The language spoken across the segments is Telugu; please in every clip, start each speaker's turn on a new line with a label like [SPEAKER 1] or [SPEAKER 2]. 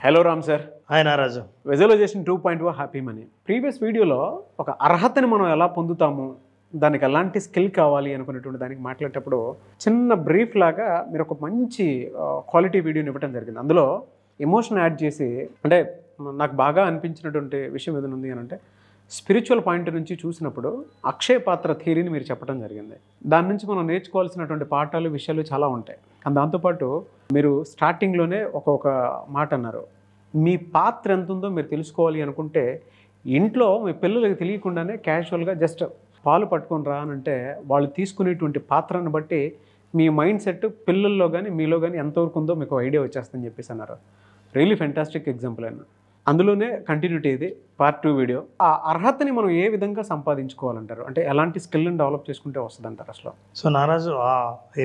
[SPEAKER 1] Hello Ram sir.
[SPEAKER 2] Hi Naraju.
[SPEAKER 1] Visualization 2.0 happy money. Previous వీడియోలో ఒక అర్హతని మనం ఎలా పొందుతాము, దానికి ఎలాంటి స్కిల్ కావాలి అనుకునేటువంటి దానికి మాట్లాడేటప్పుడు చిన్న బ్రీఫ్ లాగా మీరు ఒక మంచి క్వాలిటీ వీడియోని ఇవ్వడం జరిగింది. అందులో ఎమోషన్ యాడ్ చేసి, అంటే నాకు బాగా అనిపించినటువంటి విషయం ఏదైనా ఉంది అని అంటే, స్పిరిచువల్ పాయింట్ నుంచి చూసినప్పుడు అక్షయ పాత్ర థియరీని మీరు చెప్పడం జరిగింది. దాని నుంచి మనం నేర్చుకోవాల్సినటువంటి పాఠాలు, విషయాలు చాలా ఉంటాయి. అండ్ దాంతోపాటు మీరు స్టార్టింగ్లోనే ఒక మాట అన్నారు, మీ పాత్ర ఎంత ఉందో మీరు తెలుసుకోవాలి అనుకుంటే ఇంట్లో మీ పిల్లలకి తెలియకుండానే క్యాజువల్గా జస్ట్ పాలు పట్టుకొని రా అని అంటే వాళ్ళు తీసుకునేటువంటి పాత్రను బట్టి మీ మైండ్ సెట్ పిల్లల్లో కానీ మీలో కానీ ఎంతవరకు ఉందో మీకు ఐడియా వచ్చేస్తుందని చెప్పేసి అన్నారు. రియలీ ఫెంటాస్టిక్ ఎగ్జాంపుల్ అయినా. అందులోనే కంటిన్యూటీ ఇది పార్ట్ 2 వీడియో. ఆ అర్హతని మనం ఏ విధంగా సంపాదించుకోవాలంటారు, అంటే ఎలాంటి స్కిల్ని డెవలప్ చేసుకుంటే వస్తుంది అంటారు అసలు?
[SPEAKER 2] సో నారాజు, ఆ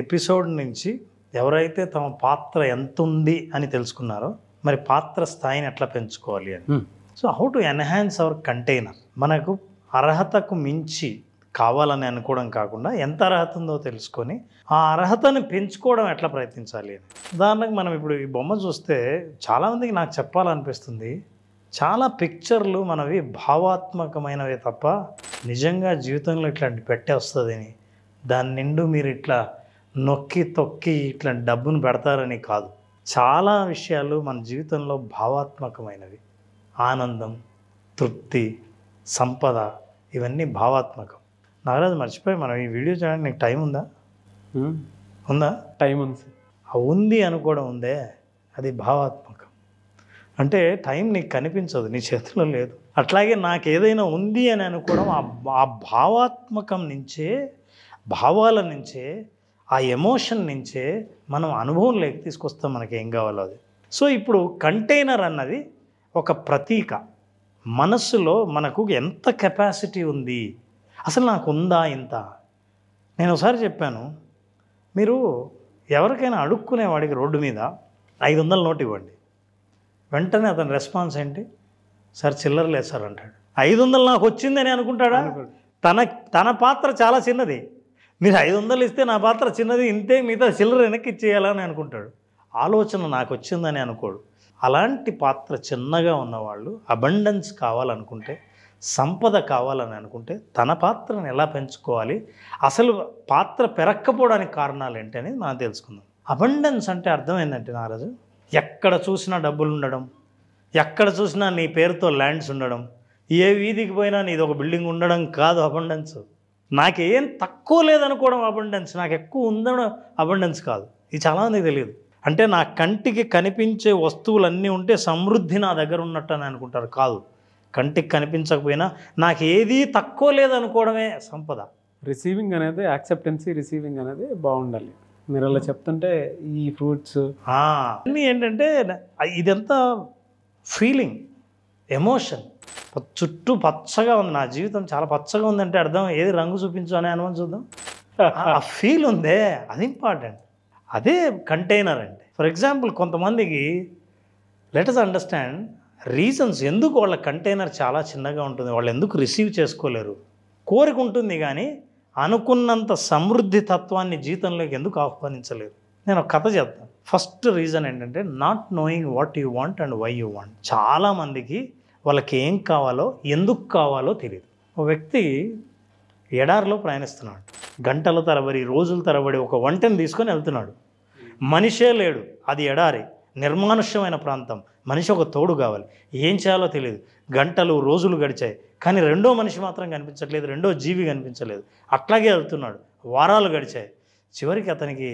[SPEAKER 2] ఎపిసోడ్ నుంచి ఎవరైతే తమ పాత్ర ఎంత ఉంది అని తెలుసుకున్నారో, మరి పాత్ర స్థాయిని ఎట్లా పెంచుకోవాలి అని. So how to enhance hour container. మనకు అర్హతకు మించి కావాలని అనుకోవడం కాకుండా ఎంత అర్హత ఉందో తెలుసుకొని ఆ అర్హతను పెంచుకోవడం ఎట్లా ప్రయత్నించాలి అని. ఉదాహరణకు మనం ఇప్పుడు ఈ బొమ్మ చూస్తే చాలామందికి నాకు చెప్పాలనిపిస్తుంది, చాలా పిక్చర్లు మనవి భావాత్మకమైనవే తప్ప నిజంగా జీవితంలో ఇట్లాంటి పెట్టే వస్తుందని, దాని నిండు మీరు ఇట్లా నొక్కి తొక్కి ఇట్లా డబ్బును పెడతారని కాదు. చాలా విషయాలు మన జీవితంలో భావాత్మకమైనవి. ఆనందం, తృప్తి, సంపద, ఇవన్నీ భావాత్మకం. నాగరాజు, మర్చిపోయి మనం ఈ వీడియో చేయడానికి నీకు టైం ఉందా?
[SPEAKER 1] టైం ఉంది.
[SPEAKER 2] ఉంది అనుకోవడం ఉందే, అది భావాత్మకం. అంటే టైం నీకు కనిపించదు, నీ చేతిలో లేదు. అట్లాగే నాకు ఏదైనా ఉంది అని అనుకోవడం ఆ భావాత్మకం నుంచే, భావాల నుంచే, ఆ ఎమోషన్ నుంచే మనం అనుభవం లేక తీసుకొస్తాం మనకి ఏం కావాలో అది. సో ఇప్పుడు కంటైనర్ అన్నది ఒక ప్రతీక. మనస్సులో మనకు ఎంత కెపాసిటీ ఉంది, అసలు నాకు ఉందా ఇంత. నేను ఒకసారి చెప్పాను, మీరు ఎవరికైనా అడుక్కునేవాడికి రోడ్డు మీద 500 నోటు ఇవ్వండి, వెంటనే అతని రెస్పాన్స్ ఏంటి? సార్ చిల్లర లేదు సార్ అంటాడు. 500 నాకు వచ్చిందని అనుకుంటాడా? తన పాత్ర చాలా చిన్నది. మీరు 500 ఇస్తే నా పాత్ర చిన్నది, ఇంతే, మిగతా చిల్లర వెనక్కి ఇచ్చేయాలని అనుకుంటాడు. ఆలోచన నాకు వచ్చిందని అనుకోడు. అలాంటి పాత్ర చిన్నగా ఉన్నవాళ్ళు అబండెన్స్ కావాలనుకుంటే, సంపద కావాలని అనుకుంటే తన పాత్రను ఎలా పెంచుకోవాలి, అసలు పాత్ర పెరక్కపోవడానికి కారణాలు ఏంటి అనేది మనం తెలుసుకుందాం. అబండెన్స్ అంటే అర్థం ఏంటంటే నారాజు, ఎక్కడ చూసినా డబ్బులు ఉండడం, ఎక్కడ చూసినా నీ పేరుతో ల్యాండ్స్ ఉండడం, ఏ వీధికి పోయినా నీది ఒక బిల్డింగ్ ఉండడం కాదు అబండెన్స్. నాకేం తక్కువ లేదనుకోవడం అబండెన్స్, నాకు ఎక్కువ ఉందడం అబండెన్స్ కాదు. ఇది చాలామందికి తెలియదు. అంటే నా కంటికి కనిపించే వస్తువులన్నీ ఉంటే సమృద్ధి నా దగ్గర ఉన్నట్టు అని అనుకుంటారు. కాదు, కంటికి కనిపించకపోయినా నాకు ఏదీ తక్కువ లేదనుకోవడమే సంపద.
[SPEAKER 1] రిసీవింగ్ అనేది, యాక్సెప్టెన్సీ రిసీవింగ్ అనేది బాగుండాలి. మీరు అలా చెప్తుంటే ఈ ఫ్రూట్స్
[SPEAKER 2] అన్నీ ఏంటంటే ఇదంతా ఫీలింగ్, ఎమోషన్. చుట్టూ పచ్చగా ఉంది, నా జీవితం చాలా పచ్చగా ఉందంటే అర్థం ఏది, రంగు చూపించు అనే అనుభవం చూద్దాం. ఆ ఫీల్ ఉందే, అది ఇంపార్టెంట్. అదే కంటైనర్ అంటే. ఫర్ ఎగ్జాంపుల్, కొంతమందికి లెట్ అస్ అండర్స్టాండ్ రీజన్స్ ఎందుకు వాళ్ళ కంటైనర్ చాలా చిన్నగా ఉంటుంది, వాళ్ళు ఎందుకు రిసీవ్ చేసుకోలేరు. కోరిక ఉంటుంది కానీ అనుకున్నంత సమృద్ధి తత్వాన్ని జీవితంలోకి ఎందుకు ఆహ్వానించలేరు. నేను ఒక కథ చెప్తాను. ఫస్ట్ రీజన్ ఏంటంటే not knowing what you want and why you want. చాలామందికి వాళ్ళకి ఏం కావాలో, ఎందుకు కావాలో తెలియదు. ఒక వ్యక్తి ఎడారిలో ప్రయాణిస్తున్నాడు. గంటల తరబడి, రోజుల తరబడి ఒక వంటని తీసుకొని వెళ్తున్నాడు. మనిషే లేడు, అది ఎడారి, నిర్మానుష్యమైన ప్రాంతం. మనిషి ఒక తోడు కావాలి. ఏం చేయాలో తెలియదు. గంటలు, రోజులు గడిచాయి, కానీ రెండో మనిషి మాత్రం కనిపించట్లేదు, రెండో జీవి కనిపించలేదు. అట్లాగే వెళ్తున్నాడు, వారాలు గడిచాయి. చివరికి అతనికి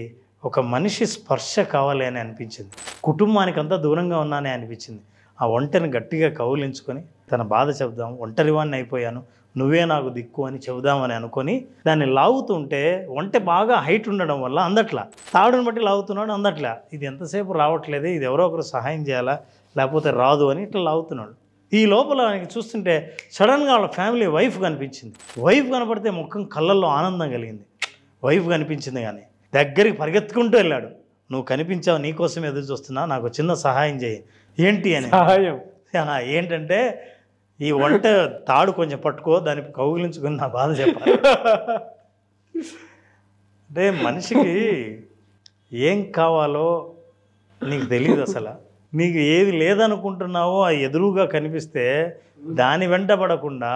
[SPEAKER 2] ఒక మనిషి స్పర్శ కావాలి అని అనిపించింది. కుటుంబానికి అంతా దూరంగా ఉన్నానే అనిపించింది. ఆ ఒంటరిని గట్టిగా కౌలించుకొని తన బాధ చెబుదాం, ఒంటరివాణ్ణి అయిపోయాను, నువ్వే నాకు దిక్కు అని చెబుదామని అనుకొని దాన్ని లాగుతుంటే, ఒంటె బాగా హైట్ ఉండడం వల్ల అందట్లా, తాడుని బట్టి లాగుతున్నాడు, అందట్లా. ఇది ఎంతసేపు రావట్లేదు, ఇది ఎవరో ఒకరు సహాయం చేయాలా, లేకపోతే రాదు అని ఇట్లా లాగుతున్నాడు. ఈ లోపల ఆయనకి చూస్తుంటే సడన్గా వాళ్ళ ఫ్యామిలీ వైఫ్ కనిపించింది. వైఫ్ కనపడితే ముఖం కళ్ళల్లో ఆనందం కలిగింది. వైఫ్ కనిపించింది కానీ దగ్గరికి పరిగెత్తుకుంటూ వెళ్ళాడు. నువ్వు కనిపించావు, నీకోసం ఎదురు చూస్తున్నా, నాకు చిన్న సహాయం చేయి. ఏంటి అని.
[SPEAKER 1] సహాయం
[SPEAKER 2] ఏంటంటే, ఈ వంట తాడు కొంచెం పట్టుకో, దాన్ని కౌగిలించుకుని నా బాధ చెప్పాలి. అంటే మనిషికి ఏం కావాలో నీకు తెలియదు అసలు. నీకు ఏది లేదనుకుంటున్నావో ఆ ఎదురుగా కనిపిస్తే దాని వెంట పడకుండా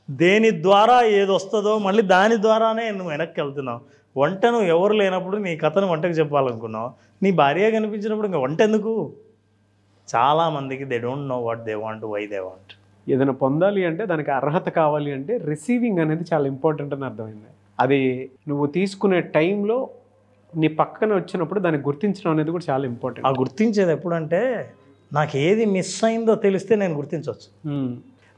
[SPEAKER 2] దేని ద్వారా ఏది వస్తుందో మళ్ళీ దాని ద్వారానే నువ్వు వెనక్కి వెళ్తున్నావు. వంట నువ్వు ఎవరు లేనప్పుడు నీ కథను వంటకు చెప్పాలనుకున్నావు, నీ భార్య కనిపించినప్పుడు ఇంకా వంట ఎందుకు? చాలామందికి they don't know what they want, why they want.
[SPEAKER 1] ఏదైనా పొందాలి అంటే దానికి అర్హత కావాలి అంటే రిసీవింగ్ అనేది చాలా ఇంపార్టెంట్ అని అర్థమైంది. అది నువ్వు తీసుకునే టైంలో నీ పక్కన వచ్చినప్పుడు దాన్ని గుర్తించడం అనేది కూడా చాలా ఇంపార్టెంట్.
[SPEAKER 2] ఆ గుర్తించేది ఎప్పుడంటే నాకు ఏది మిస్ అయిందో తెలిస్తే నేను గుర్తించవచ్చు.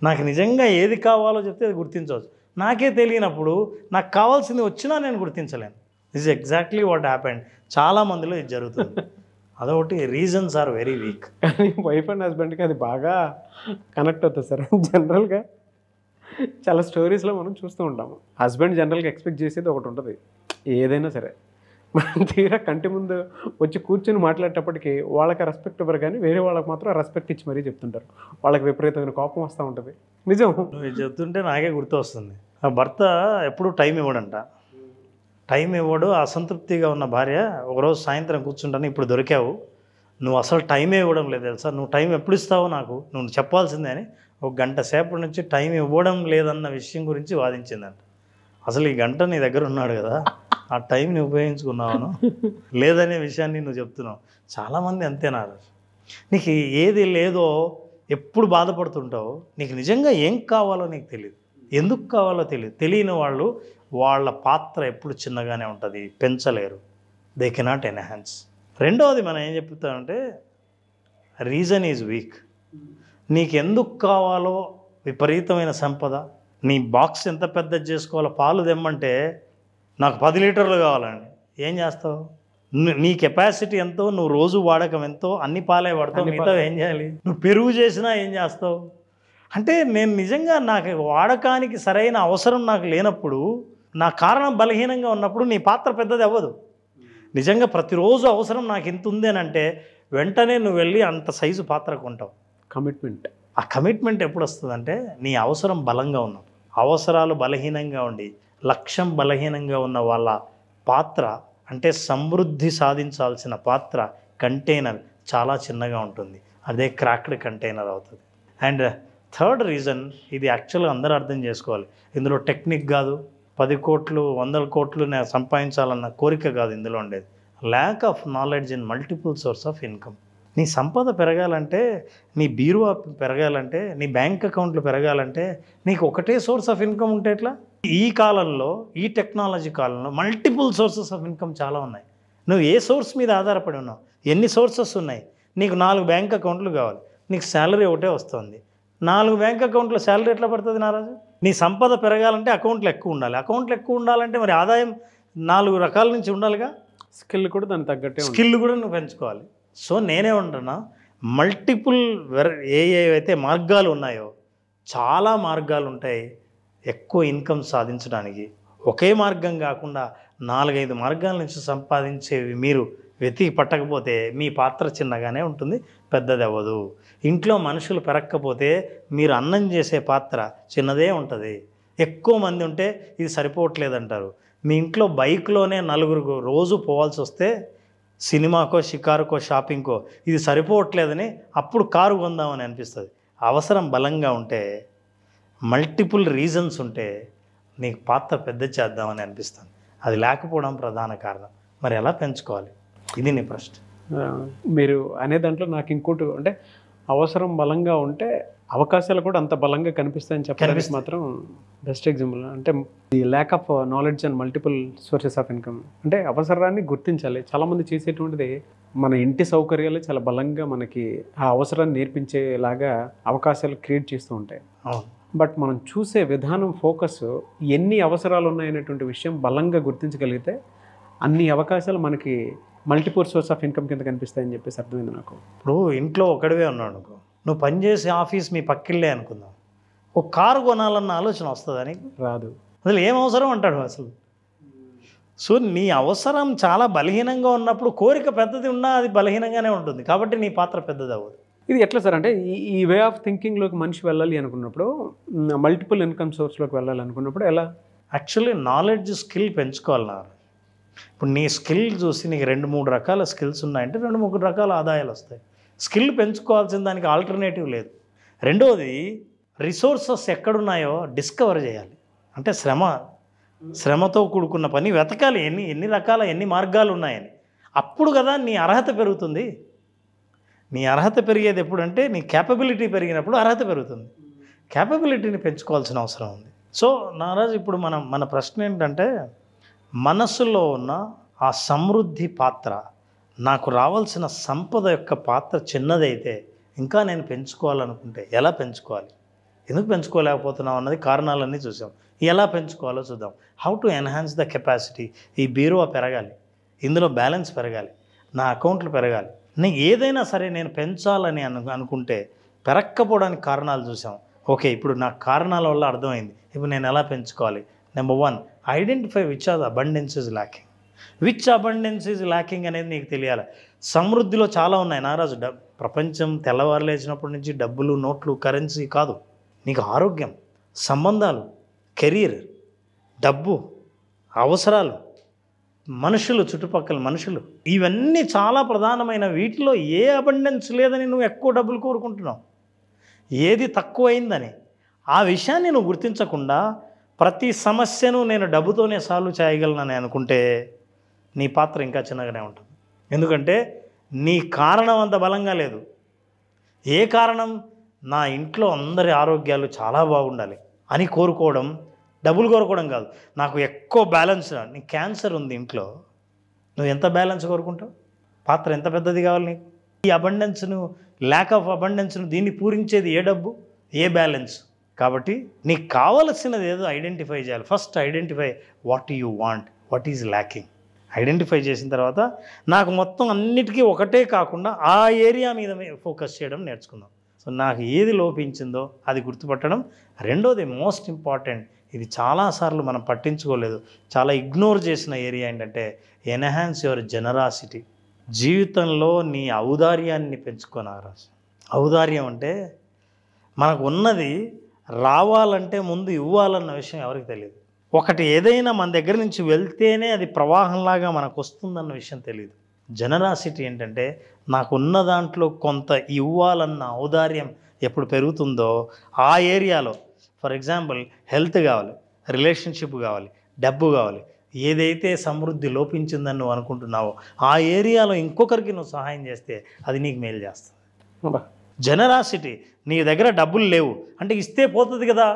[SPEAKER 2] నాకు నిజంగా ఏది కావాలో చెప్తే అది గుర్తించవచ్చు. నాకే తెలియనప్పుడు నాకు కావాల్సింది వచ్చినా నేను గుర్తించలేను. This is exactly what happened. చాలామందిలో ఇది జరుగుతుంది. అదొకటి, రీజన్స్ ఆర్ వెరీ వీక్.
[SPEAKER 1] కానీ వైఫ్ అండ్ హస్బెండ్కి అది బాగా కనెక్ట్ అవుతుంది సార్. జనరల్గా చాలా స్టోరీస్లో మనం చూస్తూ ఉంటాము. హస్బెండ్ జనరల్గా ఎక్స్పెక్ట్ చేసేది ఒకటి ఉంటుంది, ఏదైనా సరే మనం తీరా కంటి ముందు వచ్చి కూర్చొని మాట్లాడేటప్పటికి వాళ్ళకి రెస్పెక్ట్ ఇవ్వరు, కానీ వేరే వాళ్ళకి మాత్రం రెస్పెక్ట్ ఇచ్చి మరీ చెప్తుంటారు. వాళ్ళకి విపరీతమైన కోపం వస్తూ ఉంటుంది. నిజం,
[SPEAKER 2] నువ్వు చెప్తుంటే నాకే గుర్తు వస్తుంది. ఆ భర్త ఎప్పుడు టైం ఇవ్వడంట. టైం ఇవ్వడు, అసంతృప్తిగా ఉన్న భార్య ఒకరోజు సాయంత్రం కూర్చుంటాను, ఇప్పుడు దొరికావు, నువ్వు అసలు టైమే ఇవ్వడం లేదు తెలుసా, నువ్వు టైం ఎప్పుడు ఇస్తావో నాకు, నువ్వు చెప్పాల్సిందే అని ఒక గంట సేపటి నుంచి టైం ఇవ్వడం లేదన్న విషయం గురించి వాదించిందంట. అసలు ఈ గంట నీ దగ్గర ఉన్నాడు కదా, ఆ టైంని ఉపయోగించుకున్నావను లేదనే విషయాన్ని నువ్వు చెప్తున్నావు. చాలామంది అంతేనారు. నీకు ఏది లేదో ఎప్పుడు బాధపడుతుంటావు, నీకు నిజంగా ఏం కావాలో నీకు తెలియదు, ఎందుకు కావాలో తెలియదు. తెలియని వాళ్ళు వాళ్ళ పాత్ర ఎప్పుడు చిన్నగానే ఉంటుంది, పెంచలేరు. They cannot enhance. రెండవది మనం ఏం చెప్తామంటే రీజన్ ఈజ్ వీక్. నీకు ఎందుకు కావాలో విపరీతమైన సంపద, నీ బాక్స్ ఎంత పెద్దది చేసుకోవాలో, పాలు తెమ్మంటే నాకు 10 లీటర్లు కావాలండి, ఏం చేస్తావు? నీ కెపాసిటీ ఎంతో, నువ్వు రోజు వాడకం ఎంతో, అన్ని పాలే వాడతావు, మిగతా ఏం చేయాలి? నువ్వు పెరుగు చేసినా ఏం చేస్తావు? అంటే నేను నిజంగా నాకు వాడకానికి సరైన అవసరం నాకు లేనప్పుడు, నా కారణం బలహీనంగా ఉన్నప్పుడు నీ పాత్ర పెద్దది అవ్వదు. నిజంగా ప్రతిరోజు అవసరం నాకు ఇంత ఉంది అని అంటే వెంటనే నువ్వు వెళ్ళి అంత సైజు పాత్ర కొంటావు.
[SPEAKER 1] కమిట్మెంట్.
[SPEAKER 2] ఆ కమిట్మెంట్ ఎప్పుడు వస్తుందంటే నీ అవసరం బలంగా ఉన్నప్పుడు. అవసరాలు బలహీనంగా ఉండి లక్ష్యం బలహీనంగా ఉన్న వాళ్ళ పాత్ర, అంటే సమృద్ధి సాధించాల్సిన పాత్ర, కంటైనర్ చాలా చిన్నగా ఉంటుంది. అదే క్రాక్డ్ కంటైనర్ అవుతుంది. అండ్ థర్డ్ రీజన్, ఇది యాక్చువల్గా అందరూ అర్థం చేసుకోవాలి. ఇందులో టెక్నిక్ కాదు, 10 కోట్లు 100 కోట్లు నేను సంపాదించాలన్న కోరిక కాదు ఇందులో ఉండేది. Lack of knowledge in multiple source of income. నీ సంపద పెరగాలంటే, నీ బీరువా పెరగాలంటే, నీ బ్యాంక్ అకౌంట్లు పెరగాలంటే నీకు ఒకటే సోర్స్ ఆఫ్ ఇన్కమ్ ఉంటే ఎట్లా? ఈ కాలంలో, ఈ టెక్నాలజీ కాలంలో మల్టిపుల్ సోర్సెస్ ఆఫ్ ఇన్కమ్ చాలా ఉన్నాయి. నువ్వు ఏ సోర్స్ మీద ఆధారపడి ఉన్నావు? ఎన్ని సోర్సెస్ ఉన్నాయి? నీకు 4 బ్యాంక్ అకౌంట్లు కావాలి, నీకు శాలరీ ఒకటే వస్తుంది. 4 బ్యాంక్ అకౌంట్లో శాలరీ ఎట్లా పడుతుంది నారాజు? నీ సంపద పెరగాలంటే అకౌంట్లు ఎక్కువ ఉండాలి. అకౌంట్లు ఎక్కువ ఉండాలంటే మరి ఆదాయం 4 రకాల నుంచి ఉండాలిగా.
[SPEAKER 1] స్కిల్ కూడా దానికి తగ్గట్టే,
[SPEAKER 2] స్కిల్ కూడా నువ్వు పెంచుకోవాలి. సో నేనే ఉంటున్నా, మల్టిపుల్ ఏవైతే మార్గాలు ఉన్నాయో చాలా మార్గాలు ఉంటాయి ఎక్కువ ఇన్కమ్ సాధించడానికి. ఒకే మార్గం కాకుండా 4-5 మార్గాల నుంచి సంపాదించేవి మీరు వెతికి పట్టకపోతే మీ పాత్ర చిన్నగానే ఉంటుంది, పెద్దది అవ్వదు. ఇంట్లో మనుషులు పెరగకపోతే మీరు అన్నం చేసే పాత్ర చిన్నదే ఉంటుంది. ఎక్కువ మంది ఉంటే ఇది సరిపోవట్లేదంటారు. మీ ఇంట్లో బైక్లోనే 4 రోజు పోవాల్సి వస్తే, సినిమాకో, షికారుకో, షాపింగ్కో ఇది సరిపోవట్లేదని అప్పుడు కారు కొందామని అనిపిస్తుంది. అవసరం బలంగా ఉంటే, మల్టిపుల్ రీజన్స్ ఉంటే నీకు పాత్ర పెద్ద చేద్దామని అనిపిస్తుంది. అది లేకపోవడం ప్రధాన కారణం. మరి ఎలా పెంచుకోవాలి? ఇది నీ ప్రశ్న.
[SPEAKER 1] మీరు అనే దాంట్లో నాకు ఇంకోటి అంటే, అవసరం బలంగా ఉంటే అవకాశాలు కూడా అంత బలంగా కనిపిస్తాయని చెప్పడానికి మాత్రం బెస్ట్ ఎగ్జాంపుల్. అంటే ఈ lack of knowledge and multiple sources of income. అంటే అవసరాన్ని గుర్తించాలి. చాలామంది చేసేటువంటిది మన ఇంటి సౌకర్యాలు చాలా బలంగా మనకి ఆ అవసరాన్ని నేర్పించేలాగా అవకాశాలు క్రియేట్ చేస్తూ ఉంటాయి. బట్ మనం చూసే విధానం, ఫోకస్ ఎన్ని అవసరాలు ఉన్నాయనేటువంటి విషయం బలంగా గుర్తించగలిగితే అన్ని అవకాశాలు మనకి మల్టిపుల్ సోర్స్ ఆఫ్ ఇన్కమ్ కింద కనిపిస్తాయని చెప్పేసి అర్థమైంది నాకు.
[SPEAKER 2] ఇప్పుడు ఇంట్లో ఒకడివే ఉన్నాడు అనుకో, నువ్వు పనిచేసే ఆఫీస్ మీ పక్కిళ్ళే అనుకుందాం, ఒక కారు కొనాలన్న ఆలోచన వస్తుందని
[SPEAKER 1] రాదు.
[SPEAKER 2] అసలు ఏం అవసరం అంటాడు అసలు. సో నీ అవసరం చాలా బలహీనంగా ఉన్నప్పుడు కోరిక పెద్దది ఉన్నా అది బలహీనంగానే ఉంటుంది, కాబట్టి నీ పాత్ర పెద్దది అవ్వదు.
[SPEAKER 1] ఇది ఎట్లా సార్ అంటే ఈ వే ఆఫ్ థింకింగ్లోకి మనిషి వెళ్ళాలి అనుకున్నప్పుడు, మల్టిపుల్ ఇన్కమ్ సోర్స్లోకి వెళ్ళాలి అనుకున్నప్పుడు ఎలా?
[SPEAKER 2] యాక్చువల్లీ నాలెడ్జ్, స్కిల్ పెంచుకోవాలి. ఇప్పుడు నీ స్కిల్ చూసి నీకు 2-3 రకాల స్కిల్స్ ఉన్నాయంటే 2-3 రకాల ఆదాయాలు వస్తాయి. స్కిల్ పెంచుకోవాల్సిన దానికి ఆల్టర్నేటివ్ లేదు. రెండవది రిసోర్సెస్ ఎక్కడున్నాయో డిస్కవర్ చేయాలి. అంటే శ్రమతో కూడుకున్న పని వెతకాలి, ఎన్ని రకాల ఎన్ని మార్గాలు ఉన్నాయని. అప్పుడు కదా నీ అర్హత పెరుగుతుంది. నీ అర్హత పెరిగేది ఎప్పుడంటే నీ క్యాపబిలిటీ పెరిగినప్పుడు అర్హత పెరుగుతుంది. క్యాపబిలిటీని పెంచుకోవాల్సిన అవసరం ఉంది. సో నారాజు ఇప్పుడు మన ప్రశ్న ఏంటంటే, మనసులో ఉన్న ఆ సమృద్ధి పాత్ర, నాకు రావాల్సిన సంపద యొక్క పాత్ర చిన్నదైతే ఇంకా నేను పెంచుకోవాలనుకుంటే ఎలా పెంచుకోవాలి, ఎందుకు పెంచుకోలేకపోతున్నాం అన్నది కారణాలన్నీ చూసాం. ఎలా పెంచుకోవాలో చూద్దాం. How to enhance the capacity. ఈ బీరువా పెరగాలి, ఇందులో బ్యాలెన్స్ పెరగాలి, నా అకౌంట్లు పెరగాలి. నేను ఏదైనా సరే నేను పెంచాలని అనుకుంటే పెరక్కపోవడానికి కారణాలు చూసాం. ఓకే, ఇప్పుడు నాకు కారణాల వల్ల అర్థమైంది. ఇప్పుడు నేను ఎలా పెంచుకోవాలి? Number 1, identify which are the abundance is lacking. Which abundance is lacking అనేది నీకు తెలియాలి. సమృద్ధిలో చాలా ఉన్నాయి నారాజు. ప్రపంచం తెల్లవారు లేచినప్పటి నుంచి డబ్బులు, నోట్లు, కరెన్సీ కాదు. నీకు ఆరోగ్యం, సంబంధాలు, కెరీర్, డబ్బు, అవసరాలు, మనుషులు, చుట్టుపక్కల మనుషులు, ఇవన్నీ చాలా ప్రధానమైన. వీటిలో ఏ అబండెన్స్ లేదని నువ్వు ఎక్కువ డబ్బులు కోరుకుంటున్నావు, ఏది తక్కువైందని ఆ విషయాన్ని నువ్వు గుర్తించకుండా ప్రతి సమస్యను నేను డబ్బుతోనే సాల్వ్ చేయగలనని అనుకుంటే నీ పాత్ర ఇంకా చిన్నగానే ఉంటుంది. ఎందుకంటే నీ కారణం అంత బలంగా లేదు. ఏ కారణం? నా ఇంట్లో అందరి ఆరోగ్యాలు చాలా బాగుండాలి అని కోరుకోవడం, డబ్బులు కోరుకోవడం కాదు. నాకు ఎక్కువ బ్యాలెన్స్, నీకు క్యాన్సర్ ఉంది ఇంట్లో, నువ్వు ఎంత బ్యాలెన్స్ కోరుకుంటావు? పాత్ర ఎంత పెద్దది కావాలి నీకు? ఈ అబండెన్స్ను, ల్యాక్ ఆఫ్ అబండెన్స్ను దీన్ని పూరించేది ఏ డబ్బు, ఏ బ్యాలెన్స్? కాబట్టి నీకు కావలసినది ఏదో ఐడెంటిఫై చేయాలి. First identify what you want, what is lacking. Identify చేసిన తర్వాత నాకు మొత్తం అన్నిటికీ ఒకటే కాకుండా ఆ ఏరియా మీద ఫోకస్ చేయడం నేర్చుకుందాం. సో నాకు ఏది లోపించిందో అది గుర్తుపట్టడం. రెండోది మోస్ట్ ఇంపార్టెంట్, ఇది చాలాసార్లు మనం పట్టించుకోలేదు, చాలా ఇగ్నోర్ చేసిన ఏరియా ఏంటంటే ఎన్హాన్స్ యువర్ జనరాసిటీ. జీవితంలో నీ ఔదార్యాన్ని పెంచుకోనారా. ఔదార్యం అంటే మనకు ఉన్నది రావాలంటే ముందు ఇవ్వాలన్న విషయం ఎవరికి తెలియదు. ఒకటి ఏదైనా మన దగ్గర నుంచి వెళ్తేనే అది ప్రవాహంలాగా మనకు వస్తుందన్న విషయం తెలియదు. జనరాసిటీ ఏంటంటే నాకున్న దాంట్లో కొంత ఇవ్వాలన్న ఔదార్యం ఎప్పుడు పెరుగుతుందో ఆ ఏరియాలో, ఫర్ ఎగ్జాంపుల్ హెల్త్ కావాలి, రిలేషన్షిప్ కావాలి, డబ్బు కావాలి, ఏదైతే సమృద్ధి లోపించిందని నువ్వు అనుకుంటున్నావో ఆ ఏరియాలో ఇంకొకరికి నువ్వు సహాయం చేస్తే అది నీకు మేలు చేస్తుంది. జనరాసిటీ, నీ దగ్గర డబ్బులు లేవు అంటే ఇస్తే పోతుంది కదా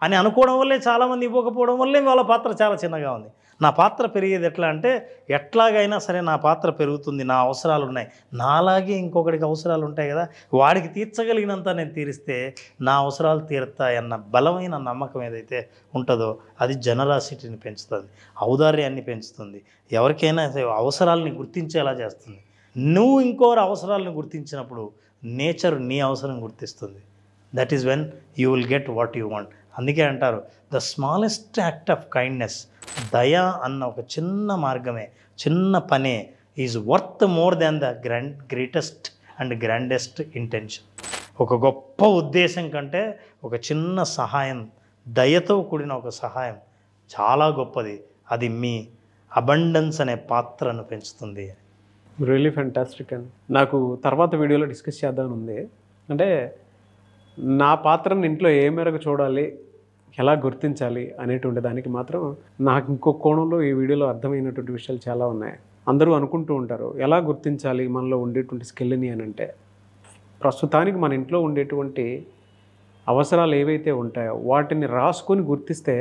[SPEAKER 2] అని అనుకోవడం వల్లే చాలామంది ఇవ్వకపోవడం వల్లే వాళ్ళ పాత్ర చాలా చిన్నగా ఉంది. నా పాత్ర పెరిగేది ఎట్లా అంటే, ఎట్లాగైనా సరే నా పాత్ర పెరుగుతుంది, నా అవసరాలు ఉన్నాయి, నాలాగే ఇంకొకరికి అవసరాలు ఉంటాయి కదా, వాడికి తీర్చగలిగినంత నేను తీరిస్తే నా అవసరాలు తీరుతాయన్న బలమైన నమ్మకం ఏదైతే ఉంటుందో అది జనరాసిటీని పెంచుతుంది, ఔదార్యాన్ని పెంచుతుంది, ఎవరికైనా అవసరాలని గుర్తించేలా చేస్తుంది. నువ్వు ఇంకోరి అవసరాలను గుర్తించినప్పుడు నేచర్ నీ అవసరం గుర్తిస్తుంది. That is when you will get what you want. అందుకే అంటారు the smallest act of kindness, దయ అన్న ఒక చిన్న మార్గమే, చిన్న పనే is worth more than the greatest and grandest intention. ఒక గొప్ప ఉద్దేశం కంటే ఒక చిన్న సహాయం, దయతో కూడిన ఒక సహాయం చాలా గొప్పది. అది మీ అబండెన్స్ అనే పాత్రను పెంచుతుంది.
[SPEAKER 1] రియలీ ఫ్యాంటాస్టిక్ అండి. నాకు తర్వాత వీడియోలో డిస్కస్ చేద్దామని ఉంది. అంటే నా పాత్రను ఇంట్లో ఏ మేరకు చూడాలి, ఎలా గుర్తించాలి అనేటువంటి దానికి మాత్రం నాకు ఇంకో కోణంలో ఈ వీడియోలో అర్థమైనటువంటి విషయాలు చాలా ఉన్నాయి. అందరూ అనుకుంటూ ఉంటారు ఎలా గుర్తించాలి మనలో ఉండేటువంటి స్కిల్ని అని. అంటే ప్రస్తుతానికి మన ఇంట్లో ఉండేటువంటి అవసరాలు ఏవైతే ఉంటాయో వాటిని రాసుకొని గుర్తిస్తే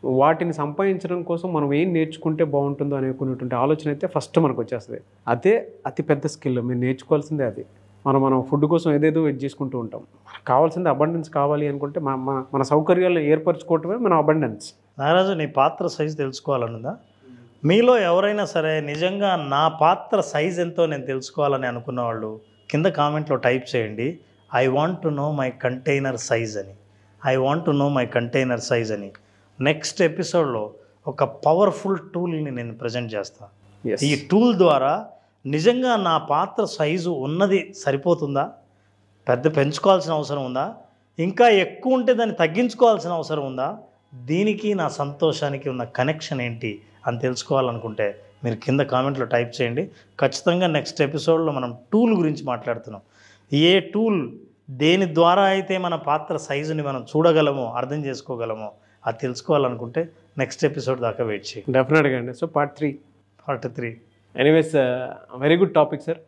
[SPEAKER 1] వాటిని సంపాదించడం కోసం మనం ఏం నేర్చుకుంటే బాగుంటుందో అనుకునేటువంటి ఆలోచన అయితే ఫస్ట్ మనకు వచ్చేస్తుంది. అదే అతిపెద్ద స్కిల్. మీరు నేర్చుకోవాల్సిందే అది. మనం ఫుడ్ కోసం ఏదేదో వెయిట్ చేసుకుంటూ ఉంటాం. మనకు కావాల్సింది అబండెన్స్ కావాలి అనుకుంటే మన సౌకర్యాలను ఏర్పరచుకోవటమే మన అబండెన్స్.
[SPEAKER 2] నారాజు, నీ పాత్ర సైజు తెలుసుకోవాలనుందా? మీలో ఎవరైనా సరే నిజంగా నా పాత్ర సైజ్ ఎంతో నేను తెలుసుకోవాలని అనుకున్న వాళ్ళు కింద కామెంట్లో టైప్ చేయండి, I want to know my container size అని. I want to know my container size అని. నెక్స్ట్ ఎపిసోడ్లో ఒక పవర్ఫుల్ టూల్ని నేను ప్రజెంట్ చేస్తాను. ఈ టూల్ ద్వారా నిజంగా నా పాత్ర సైజు ఉన్నది సరిపోతుందా, పెంచుకోవాల్సిన అవసరం ఉందా, ఇంకా ఎక్కువ ఉంటే దాన్ని తగ్గించుకోవాల్సిన అవసరం ఉందా, దీనికి నా సంతోషానికి ఉన్న కనెక్షన్ ఏంటి అని తెలుసుకోవాలనుకుంటే మీరు కింద కామెంట్లో టైప్ చేయండి. ఖచ్చితంగా నెక్స్ట్ ఎపిసోడ్లో మనం టూల్ గురించి మాట్లాడుతున్నాం. ఏ టూల్ దేని ద్వారా అయితే మన పాత్ర సైజుని మనం చూడగలమో, అర్థం చేసుకోగలమో అది తెలుసుకోవాలనుకుంటే నెక్స్ట్ ఎపిసోడ్ దాకా వెయిట్ చేయండి.
[SPEAKER 1] డెఫినెట్గా అండి. So part 3.
[SPEAKER 2] Anyways
[SPEAKER 1] very good topic sir.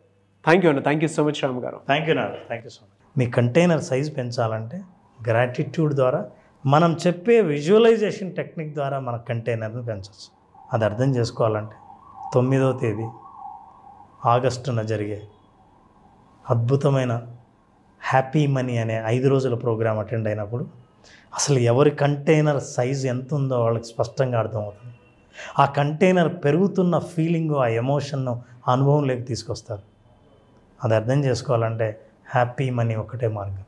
[SPEAKER 1] Thank you అండి. Thank you so much Ram గారు.
[SPEAKER 2] Thank you so much. మీ కంటైనర్ సైజ్ పెంచాలంటే గ్రాటిట్యూడ్ ద్వారా, మనం చెప్పే విజువలైజేషన్ టెక్నిక్ ద్వారా మన కంటైనర్ని పెంచవచ్చు. అది అర్థం చేసుకోవాలంటే 9వ తేదీ ఆగస్టున జరిగే అద్భుతమైన హ్యాపీ మనీ అనే 5 రోజుల ప్రోగ్రాం అటెండ్ అయినప్పుడు అసలు ఎవరి కంటైనర్ సైజ్ ఎంత ఉందో వాళ్ళకి స్పష్టంగా అర్థమవుతుంది. ఆ కంటైనర్ పెరుగుతున్న ఫీలింగు, ఆ ఎమోషన్ను అనుభవంలోకి తీసుకొస్తారు. అది అర్థం చేసుకోవాలంటే హ్యాపీ మనీ ఒకటే మార్గం.